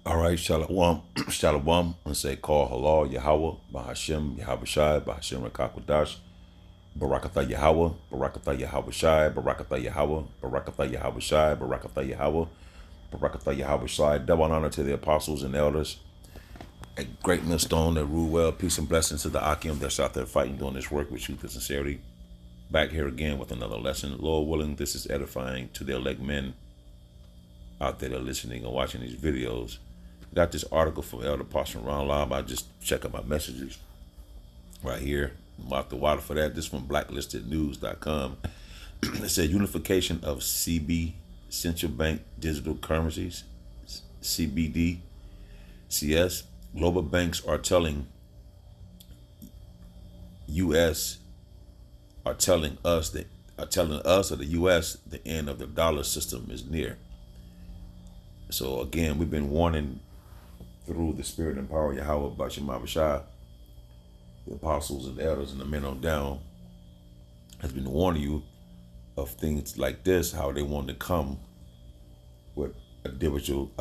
All right, Shalom, Shalom, and say call halal Yahweh, Bahashem, Yahweh Shai, Bahashem Rakakwadash, Barakatha Yahweh, Barakatha Yahweh Shai, Barakatha Yahweh, Barakatha Yahweh Shai, Barakatha Yahweh, Barakatha Yahweh Shai. Double honor to the apostles and elders, a great millstone that rule well. Peace and blessings to the Akim that's out there fighting, doing this work with truth and sincerity. Back here again with another lesson. Lord willing, this is edifying to the elect men out there that are listening and watching these videos. Got this article from Elder Pastor Ron Lob. I just check out my messages right here. I'm out the water for that. This from blacklistednews.com. It said unification of CB, central bank digital currencies, CBD, CS. Global banks are telling US are telling us or the US the end of the dollar system is near. So again, we've been warning through the spirit and power of Yahweh Bashim Abishai, the apostles and elders and the men on down, has been warning you of things like this, how they want to come with a digital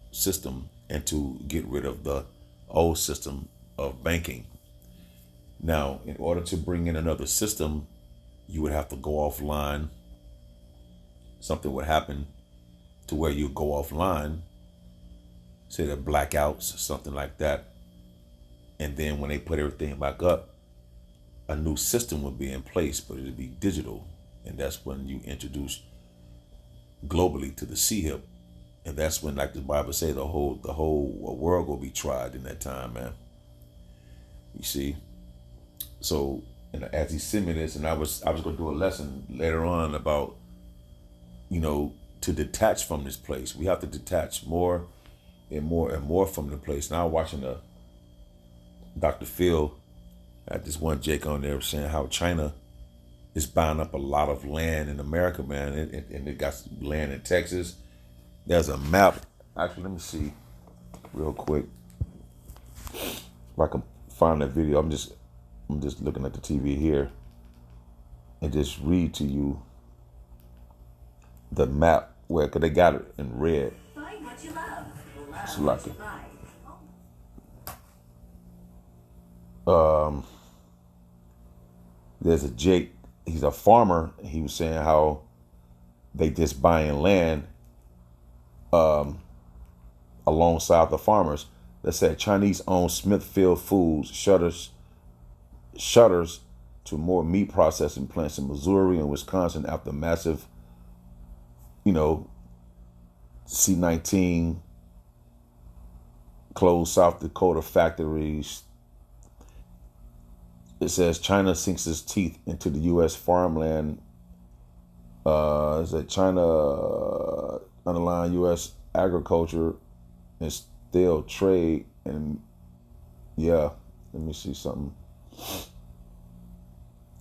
system and to get rid of the old system of banking. Now, in order to bring in another system, you would have to go offline. Something would happen to where you go offline, say the blackouts or something like that. And then when they put everything back up, a new system would be in place, but it'd be digital. And that's when you introduce globally to the CHIP. And that's when, like the Bible say, the whole world will be tried in that time, man. You see? So, and as he sent me this, and I was going to do a lesson later on about, to detach from this place. We have to detach more and more from the place. Now watching Dr. Phil had this one Jake on there saying how China is buying up a lot of land in America, man, and it got land in Texas. There's a map. Actually, let me see real quick if I can find that video. I'm just looking at the TV here and just read to you the map where, cause they got it in red. Find what you love. It's like it. There's a Jake, he's a farmer. He was saying how they just buying land alongside the farmers. That said Chinese-owned Smithfield Foods shutters to more meat processing plants in Missouri and Wisconsin after massive, C-19 closed South Dakota factories. It says China sinks its teeth into the U.S. farmland. It said China underlying U.S. agriculture and still trade. And yeah, let me see something.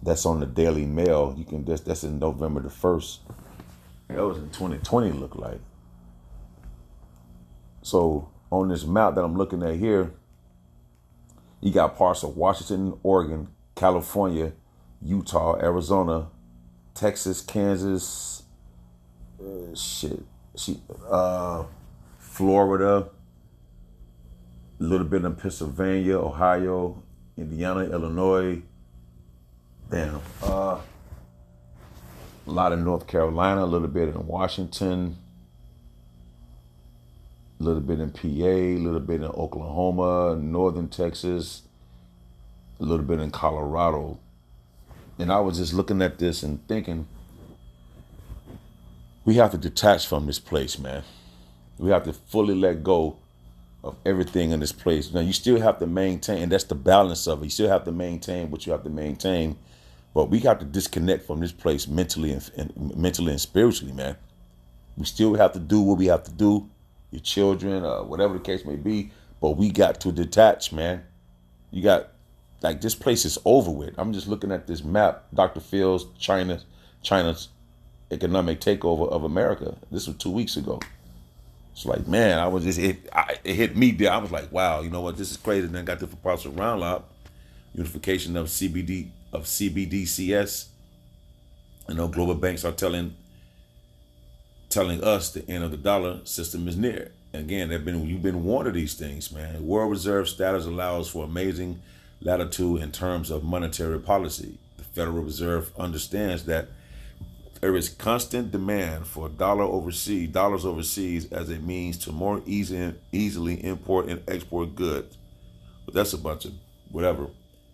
That's on the Daily Mail. You can that's in November the 1st. That was in 2020, look like. So on this map that I'm looking at here, you got parts of Washington, Oregon, California, Utah, Arizona, Texas, Kansas, Florida, a little bit in Pennsylvania, Ohio, Indiana, Illinois. Damn. A lot in North Carolina, a little bit in Washington, a little bit in PA, a little bit in Oklahoma, northern Texas, a little bit in Colorado. And I was just looking at this and thinking, we have to detach from this place, man. We have to fully let go of everything in this place. Now, you still have to maintain, and that's the balance of it. You still have to maintain what you have to maintain, but we have to disconnect from this place mentally and spiritually, man. We still have to do what we have to do, your children, whatever the case may be, but we got to detach, man. You got, like, this place is over with. I'm just looking at this map, Dr. Phil's China's economic takeover of America. This was 2 weeks ago. It's like, man, it hit me there. I was like, wow, you know what? This is crazy. And then got the proposal round up, unification of CBDCS. Global banks are telling telling us the end of the dollar system is near. And again, you've been warned of these things, man. World Reserve status allows for amazing latitude in terms of monetary policy. The Federal Reserve understands that there is constant demand for dollars overseas as a means to more easily import and export goods. But that's a bunch of whatever.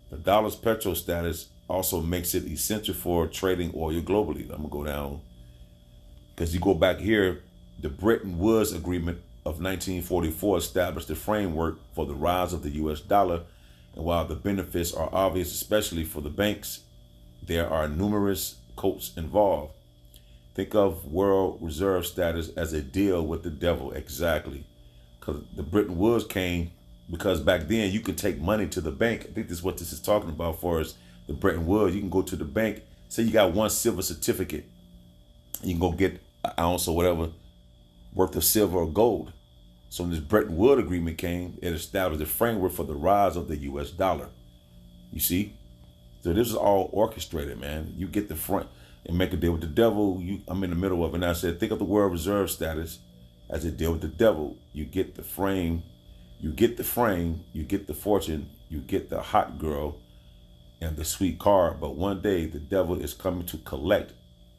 The dollar's petro status also makes it essential for trading oil globally. I'm gonna go down because you go back here. The Bretton Woods Agreement of 1944 established the framework for the rise of the U.S. dollar, and while the benefits are obvious, especially for the banks, there are numerous costs involved. Think of World Reserve status as a deal with the devil, exactly. Because the Bretton Woods came because back then you could take money to the bank. I think this is what this is talking about for us. The Bretton Woods, you can go to the bank, say you got one silver certificate, you can go get an ounce or whatever worth of silver or gold. So when this Bretton Woods agreement came, it established the framework for the rise of the U.S. dollar. You see? So this is all orchestrated, man. You get the front and make a deal with the devil. I'm in the middle of it. And I said, think of the World Reserve status as a deal with the devil. You get the frame, you get the fortune, you get the hot girl and the sweet car. But one day the devil is coming to collect.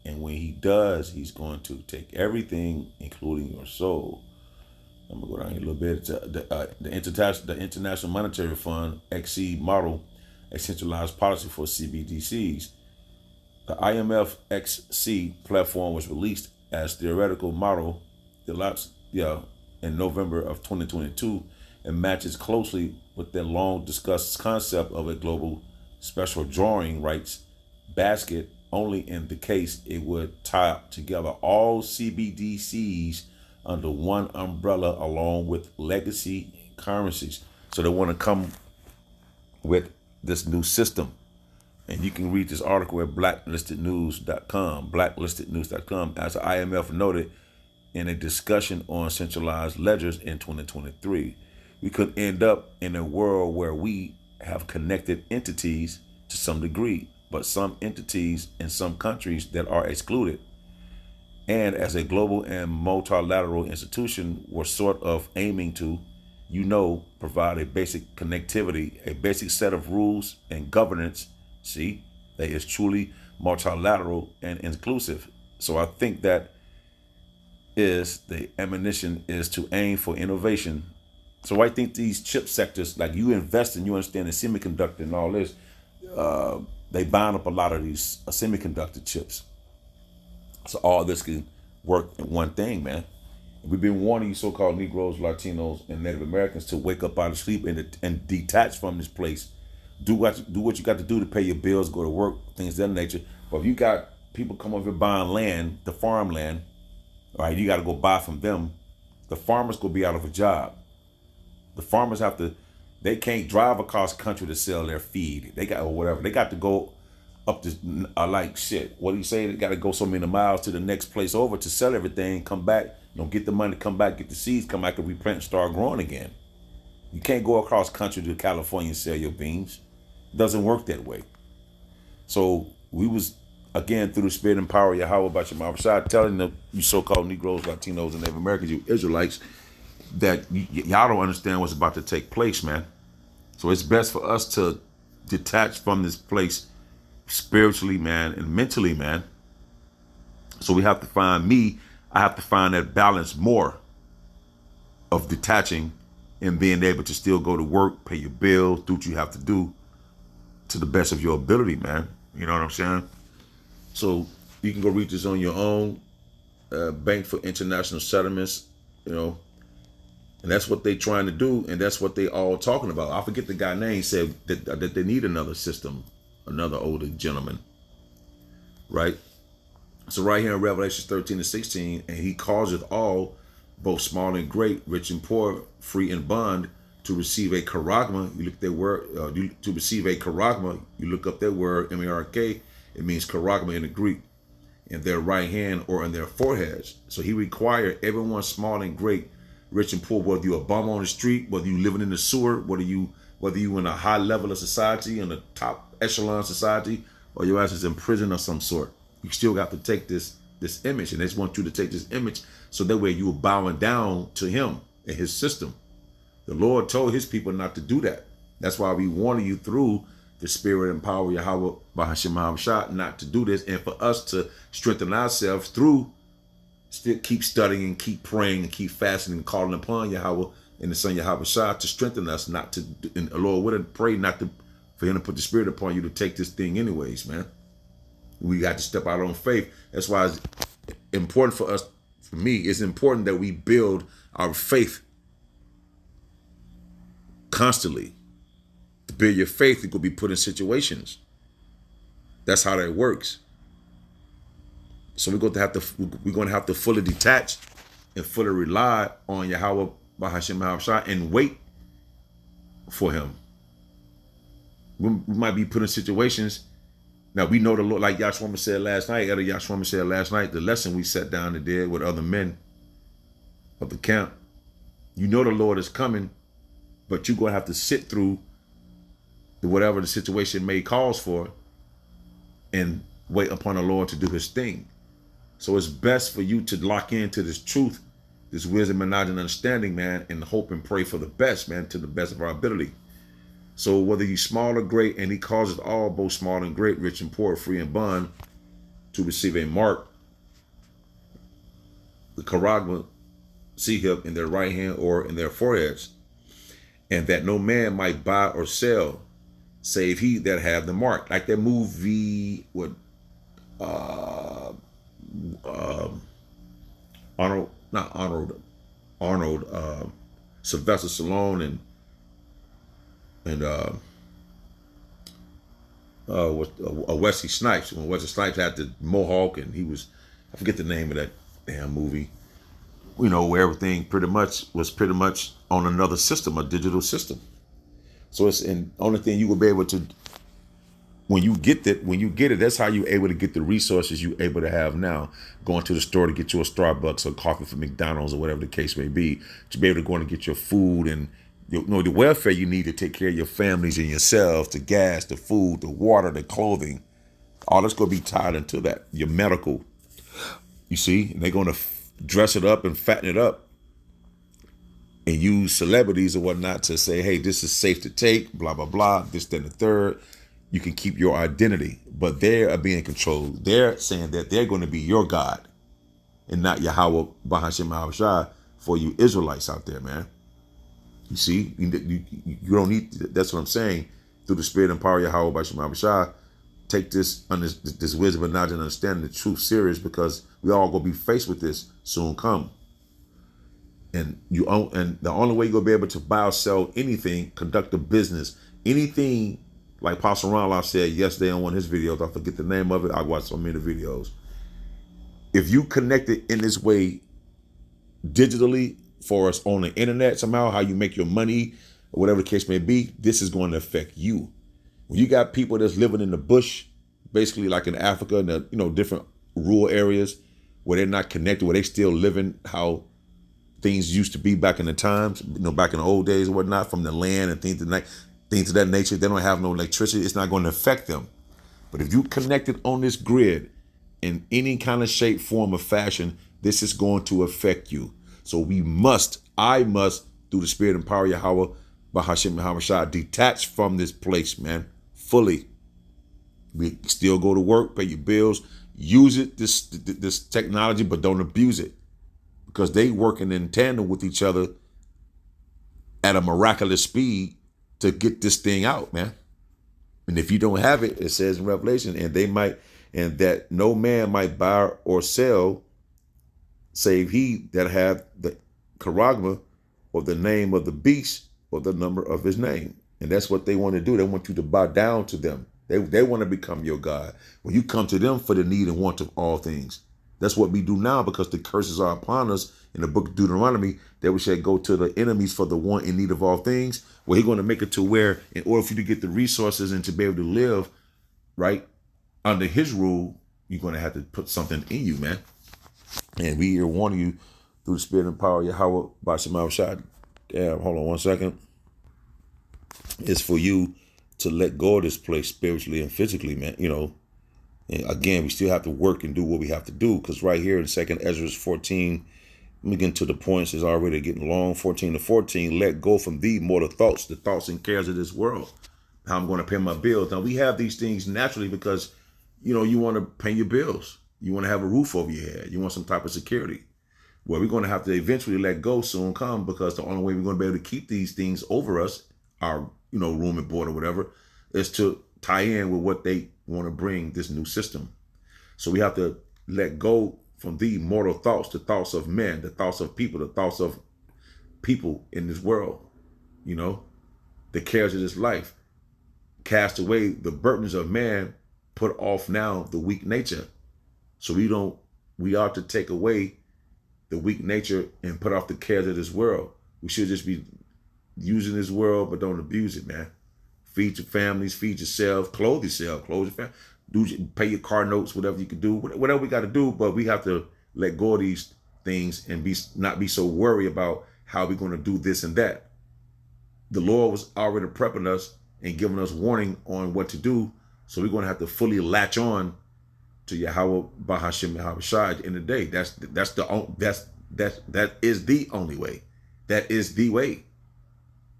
And when he does, he's going to take everything, including your soul. I'm gonna go down here a little bit. The International Monetary Fund, XC model, a centralized policy for CBDCs. The IMF XC platform was released as theoretical model in November of 2022 and matches closely with the long discussed concept of a global special drawing rights basket. Only in the case it would tie together all CBDCs under one umbrella along with legacy currencies. So they want to come with this new system. And you can read this article at blacklistednews.com, as the IMF noted in a discussion on centralized ledgers in 2023. We could end up in a world where we have connected entities to some degree, but some entities in some countries that are excluded. And as a global and multilateral institution, we're sort of aiming to, provide a basic connectivity, a basic set of rules and governance, that is truly multilateral and inclusive. So I think that is the ammunition is to aim for innovation. So I think these chip sectors, like you invest in, you understand the semiconductor and all this, they bind up a lot of these semiconductor chips. So all this can work in one thing, man. We've been warning you so-called Negroes, Latinos, and Native Americans to wake up out of sleep and detach from this place. Do what you got to do to pay your bills, go to work, things of that nature. But if you got people come over here buying land, the farmland, right, you got to go buy from them. The farmers going to be out of a job. The farmers they can't drive across country to sell their feed. They got, or whatever. They got to go up to, what do you say? They got to go so many miles to the next place over to sell everything, come back, get the money, come back, get the seeds, come back and replant and start growing again. You can't go across country to California and sell your beans. It doesn't work that way. So we was, again, through the spirit and power of Yahweh about your Shah, telling you so-called Negroes, Latinos, and Native Americans, you Israelites, that y'all don't understand what's about to take place, man. So it's best for us to detach from this place spiritually, man, and mentally, man. So we have to I have to find that balance more of detaching and being able to still go to work, pay your bills, do what you have to do to the best of your ability, man. You know what I'm saying? So you can go read this on your own. Bank for International Settlements, and that's what they trying to do, and that's what they all talking about. I forget the guy's name, said that they need another system, another older gentleman, right? So right here in Revelation 13-16, and he calls it all, both small and great, rich and poor, free and bond, to receive a charagma. You look at that word, to receive a charagma, you look up that word, M-A-R-K, it means charagma in the Greek, in their right hand or in their foreheads. So he required everyone small and great, rich and poor, whether you're a bum on the street, whether you living in the sewer, whether you in a high level of society, in the top echelon society, or your ass is in prison of some sort. You still got to take this this image, and they just want you to take this image so that way you are bowing down to him and his system. The Lord told his people not to do that. That's why we warn you through the spirit and power of Yahweh Bahashim Mahamashah not to do this, and for us to strengthen ourselves through still keep studying and keep praying and keep fasting and calling upon Yahweh and the Son Yahweh Shah to strengthen us not to, and the Lord would pray not to, for him to put the spirit upon you to take this thing anyways, man. We got to step out on faith. That's why it's important for us, for me, it's important that we build our faith constantly. To build your faith, you're going to be put in situations. That's how that works. So we're going to have to fully detach and fully rely on Yahweh Bahashim Mahamashah and wait for him. We might be put in situations. Now we know the Lord, like Yahshua said last night, Elder Yahshua said last night, the lesson we sat down and did with other men of the camp. You know the Lord is coming, but you're going to have to sit through whatever the situation may cause for and wait upon the Lord to do his thing. So it's best for you to lock into this truth, this wisdom and knowledge and understanding, man, and hope and pray for the best, man, to the best of our ability. So whether you're small or great, and he causes all, both small and great, rich and poor, free and bond, to receive a mark, the charagma, sihib, in their right hand or in their foreheads, and that no man might buy or sell, save he that have the mark. Like that movie with Arnold, Sylvester Stallone and Wesley Snipes. When Wesley Snipes had the mohawk and he was, I forget the name of that damn movie. You know, where everything was pretty much on another system, a digital system. So it's the only thing you will be able to, when you get it, that's how you're able to get the resources you're able to have now. Going to the store to get you a Starbucks or coffee from McDonald's or whatever the case may be, to be able to go and get your food and the welfare you need to take care of your families and yourselves, the gas, the food, the water, the clothing. All that's going to be tied into that. Your medical, you see, and they're going to dress it up and fatten it up and use celebrities or whatnot to say, hey, this is safe to take, blah, blah, blah, this, then the third. You can keep your identity, but they are being controlled. They're saying that they're going to be your God and not Yahweh Bahashim Mahamashah for you Israelites out there, man. You see, you don't need, that's what I'm saying, through the spirit and power of Yahweh Bahashim Mahamashah, take this wisdom and knowledge and understanding the truth serious, because we all going to be faced with this soon come. And the only way you're going to be able to buy or sell anything, conduct a business, anything, like Pastor Ronald said yesterday on one of his videos, I forget the name of it. I watched so many videos. If you connect it in this way digitally for us on the internet somehow, how you make your money, or whatever the case may be, this is going to affect you. When you got people that's living in the bush, basically like in Africa, in the, different rural areas where they're not connected, where they still living how things used to be back in the times, back in the old days or whatnot, from the land and things of that nature. They don't have no electricity. It's not going to affect them. But if you connected on this grid in any kind of shape, form, or fashion, this is going to affect you. So I must, through the spirit and power of Yahweh, Bahashim Mahamashah, detach from this place, man, fully. We still go to work, pay your bills, use it, this technology, but don't abuse it, because they working in tandem with each other at a miraculous speed to get this thing out, man. And if you don't have it, it says in Revelation, and that no man might buy or sell, save he that have the charagma, or the name of the beast, or the number of his name. And that's what they want to do. They want you to bow down to them. They want to become your God. When you come to them for the need and want of all things. That's what we do now, because the curses are upon us. In the book of Deuteronomy, that we should go to the enemies for the one in need of all things. Well, he's going to make it to where, in order for you to get the resources and to be able to live right under his rule, you're going to have to put something in you, man. And we are warning you through the spirit and power of Yahweh Bahashim Mahamashah. Hold on one second. It's for you to let go of this place spiritually and physically, man. And again, we still have to work and do what we have to do, because right here in 2nd Ezra 14, let me get into the points. It's already getting long. 14 to 14. Let go from thee mortal thoughts, the thoughts and cares of this world. How I'm going to pay my bills. Now, we have these things naturally because, you want to pay your bills. You want to have a roof over your head. You want some type of security. Well, we're going to have to eventually let go soon come, because the only way we're going to be able to keep these things over us, our, room and board or whatever, is to tie in with what they want to bring, this new system. So we have to let go from the mortal thoughts, the thoughts of men, the thoughts of people, the thoughts of people in this world, the cares of this life. Cast away the burdens of man, put off now the weak nature. So we ought to take away the weak nature and put off the cares of this world. We should just be using this world, but don't abuse it, man. Feed your families, feed yourself, clothe yourself, clothe your family, pay your car notes, whatever you can do, whatever we got to do. But we have to let go of these things and not be so worried about how we're going to do this and that. The Lord was already prepping us and giving us warning on what to do. So we're going to have to fully latch on to Yahweh Bahashim Yahweh Shai at the end of the day. That is the only way. That is the way.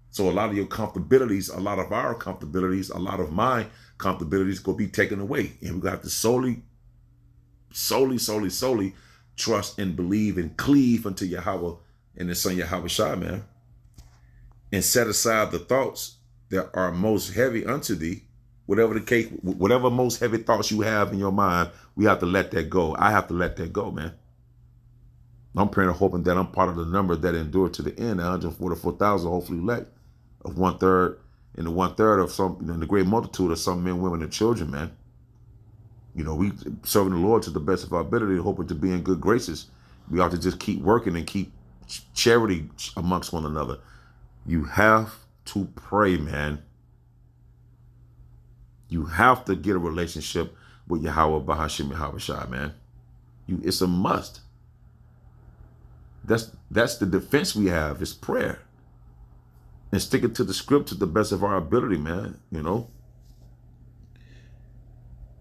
So a lot of your comfortabilities, a lot of our comfortabilities, a lot of my comfortabilities will be taken away. And we have to solely trust and believe and cleave unto Yahweh and His Son Yahweh Shai, man. And set aside the thoughts that are most heavy unto thee. Whatever the case, whatever most heavy thoughts you have in your mind, we have to let that go. I have to let that go, man. I'm praying and hoping that I'm part of the number that endured to the end, 144,000, hopefully elect, of 1/3, and the 1/3 of some, the great multitude of some men, women, and children, man. We serving the Lord to the best of our ability, hoping to be in good graces. We ought to just keep working and keep charity amongst one another. You have to pray, man. You have to get a relationship with Yahweh Bahashim Yahweh Shai, man. It's a must. That's the defense we have, is prayer. And sticking to the script to the best of our ability, man,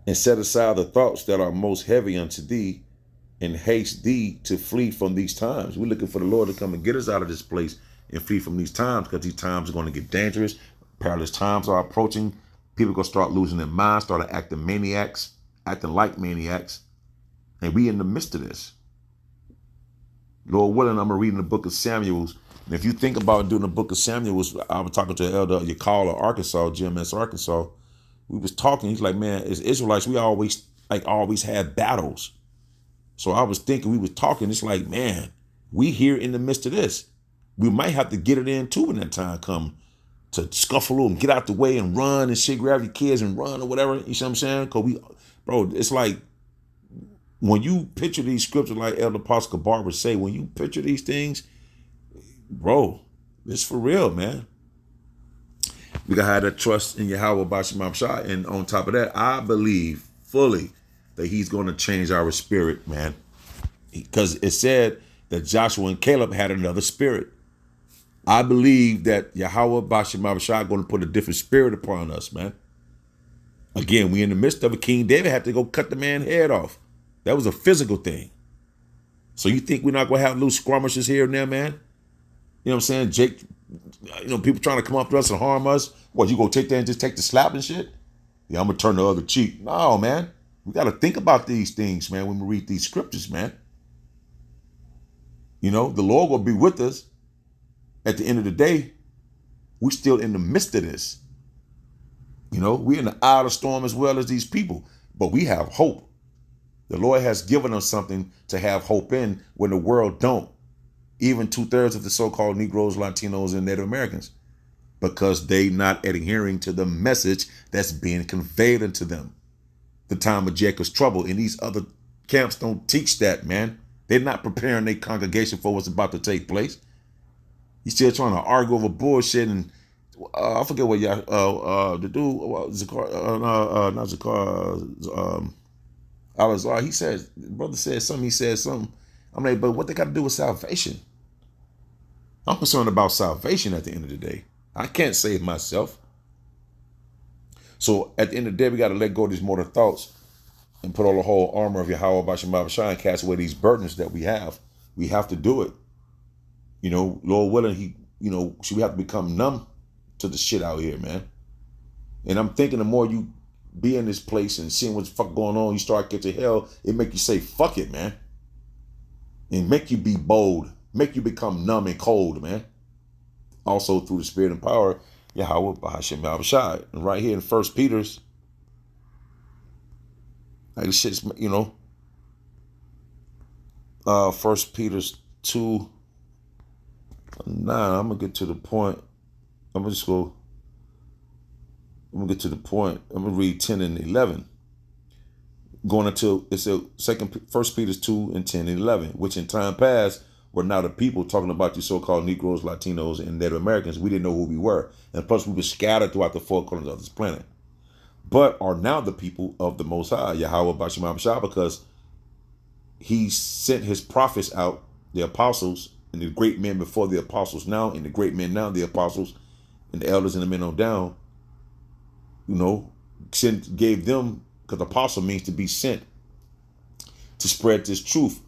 And set aside the thoughts that are most heavy unto thee, and haste thee to flee from these times. We're looking for the Lord to come and get us out of this place and flee from these times, because these times are going to get dangerous. Perilous times are approaching. People are going to start losing their minds, start acting like maniacs. And we in the midst of this. Lord willing, I'm reading the book of Samuel. And if you think about doing the book of Samuel, I was talking to Elder Yakal of Arkansas, GMS Arkansas. We was talking. He's like, man, as Israelites, we always had battles. So I was thinking, we was talking. It's like, man, we here in the midst of this. We might have to get it in too when that time comes, to scuffle and get out the way and run and shit, grab your kids and run or whatever. You see what I'm saying? Because it's like, when you picture these scriptures, like Elder Apostle Barber say, when you picture these things, bro, it's for real, man. We gotta have that trust in Yahweh Bashimam Shah. And on top of that, I believe fully that He's going to change our spirit, man. Because it said that Joshua and Caleb had another spirit. I believe that Yahweh Bashimam Shah going to put a different spirit upon us, man. Again, we in the midst of it. King David had to go cut the man's head off. That was a physical thing. So you think we're not going to have little skirmishes here and there, man? You know what I'm saying? Jake, people trying to come up to us and harm us. What, you going to take that and just take the slap and shit? Yeah, I'm going to turn the other cheek. No, man. We got to think about these things, man, when we read these scriptures, man. The Lord will be with us. At the end of the day, we're still in the midst of this. We're in the eye of the storm as well as these people. But we have hope. The Lord has given us something to have hope in when the world don't. Even 2/3 of the so-called Negroes, Latinos, and Native Americans. Because they not adhering to the message that's being conveyed into them. The time of Jacob's trouble. And these other camps don't teach that, man. They're not preparing their congregation for what's about to take place. You're still trying to argue over bullshit. And I forget what the dude, not Zakar, Al-Azhar, brother said something. I'm like, but what they got to do with salvation? I'm concerned about salvation at the end of the day. I can't save myself. So at the end of the day, we got to let go of these mortal thoughts and put on the whole armor of Yahweh Bashem Abishai and cast away these burdens that we have. We have to do it. You know, Lord willing, we have to become numb to the shit out here, man. And I'm thinking the more you be in this place and seeing what's fuck going on, you start getting hell, it make you say, fuck it, man. And make you be bold. Make you become numb and cold, man. Also through the spirit and power, Yahweh Bahashem Abishai. And right here in 1 Peter's, like this shit's, 1 Peter's 2, 9, I'm going to get to the point. I'm going to get to the point. I'm going to read 10 and 11. Going until it's a 1 Peter 2 and 10 and 11, which in time past were now the people, talking about you so-called Negroes, Latinos, and Native Americans. We didn't know who we were. And plus we were scattered throughout the four corners of this planet. But are now the people of the Most High, Yahweh Bashem Abishai, because he sent his prophets out, the apostles, and the great men before the apostles now, and the great men now, the apostles, and the elders and the men on down, gave them, because apostle means to be sent, to spread this truth.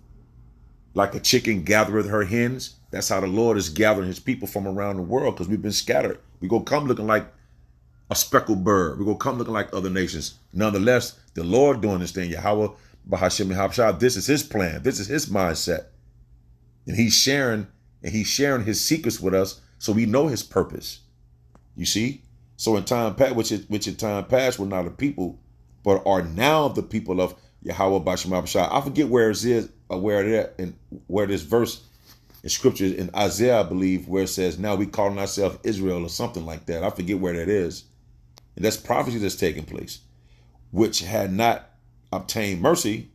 Like a chicken gathereth her hens, that's how the Lord is gathering his people from around the world, because we've been scattered. We're going to come looking like a speckled bird. We're going to come looking like other nations. Nonetheless, the Lord doing this thing, Yahweh Bahashem Habshah, this is his plan. This is his mindset. And he's sharing his secrets with us, so we know his purpose. You see? So in time past, which in time past were not a people, but are now the people of Yahweh Bashem Abishai. I forget where it is, where this verse in scripture in Isaiah, I believe, where it says, now we calling ourselves Israel or something like that. I forget where that is. And that's prophecy that's taking place, which had not obtained mercy,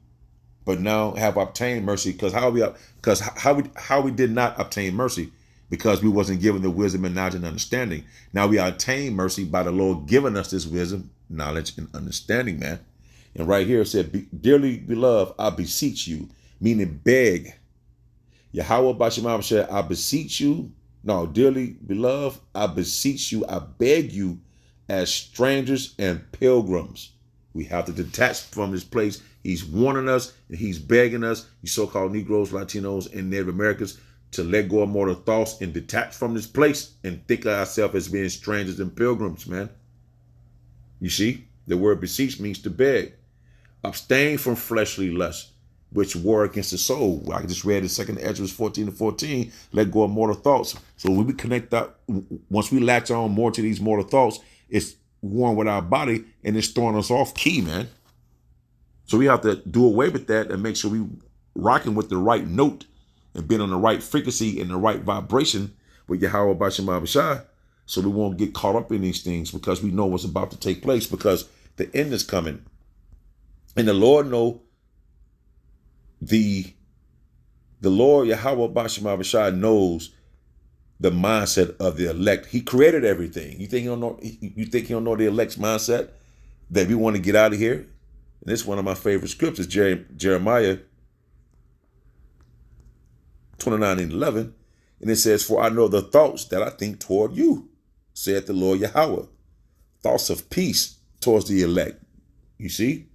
but now have obtained mercy. Because how we did not obtain mercy, because we wasn't given the wisdom and knowledge and understanding. Now we obtain mercy by the Lord giving us this wisdom, knowledge, and understanding, man. And right here it said, dearly beloved, I beseech you, meaning beg. Yahweh Bashem Abishai, I beseech you. No, dearly beloved, I beseech you, I beg you, as strangers and pilgrims. We have to detach from this place. He's warning us and he's begging us, you so-called Negroes, Latinos, and Native Americans, to let go of mortal thoughts and detach from this place and think of ourselves as being strangers and pilgrims, man. You see, the word beseech means to beg. Abstain from fleshly lusts, which war against the soul. I just read in 2 Ezra 14 and 14, let go of mortal thoughts. So when we connect that, once we latch on more to these mortal thoughts, it's warring with our body and it's throwing us off key, man. So we have to do away with that and make sure we rocking with the right note and being on the right frequency and the right vibration with Yahweh Bashem Abishai, so we won't get caught up in these things, because we know what's about to take place, because the end is coming. And the Lord the Lord Yahweh Bashem Abishai knows the mindset of the elect. He created everything. You think he don't know the elect's mindset? That we want to get out of here? And this is one of my favorite scriptures, Jeremiah 29 and 11. And it says, for I know the thoughts that I think toward you, saith the Lord Yahweh. Thoughts of peace towards the elect. You see?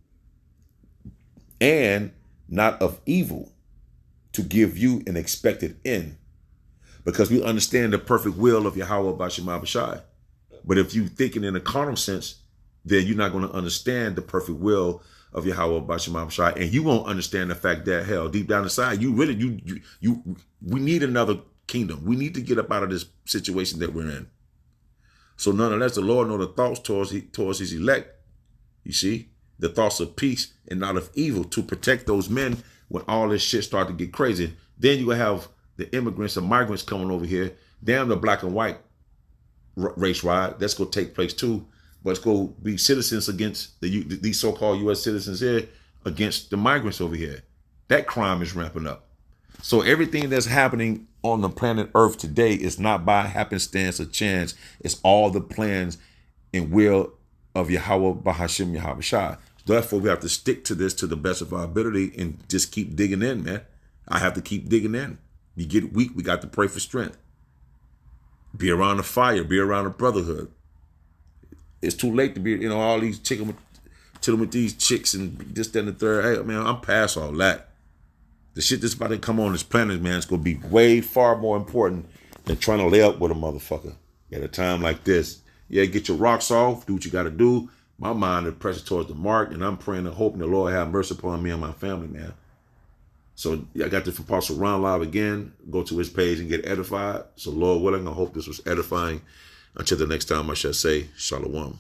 And not of evil, to give you an expected end. Because we understand the perfect will of Yahweh Bashem Abishai. But if you thinking in a carnal sense, then you're not going to understand the perfect will of Yahweh Bashem Abishai, and you won't understand the fact that, hell, deep down inside, we need another kingdom. We need to get up out of this situation that we're in. So nonetheless, the Lord knows the thoughts towards his elect. You see, the thoughts of peace and not of evil, to protect those men when all this shit start to get crazy. Then you will have the immigrants and migrants coming over here. Damn the black and white race ride. That's going to take place too. But it's going to be citizens against these so-called U.S. citizens here against the migrants over here. That crime is ramping up. So everything that's happening on the planet Earth today is not by happenstance or chance. It's all the plans and will of Yahweh Bahashem Yahabashai. Therefore, we have to stick to this to the best of our ability and just keep digging in, man. I have to keep digging in. You get weak, we got to pray for strength. Be around the fire, be around the brotherhood. It's too late to be, all these chicken chilling with these chicks and this, that, and the third. Hey, man, I'm past all that. The shit that's about to come on this planet, man, it's going to be way far more important than trying to lay up with a motherfucker at a time like this. Yeah, get your rocks off, do what you got to do. My mind is pressing towards the mark, and I'm praying and hoping the Lord have mercy upon me and my family, man. So I got this from Apostle Ron Live again. Go to his page and get edified. So Lord willing, I hope this was edifying. Until the next time, I shall say, Shalom.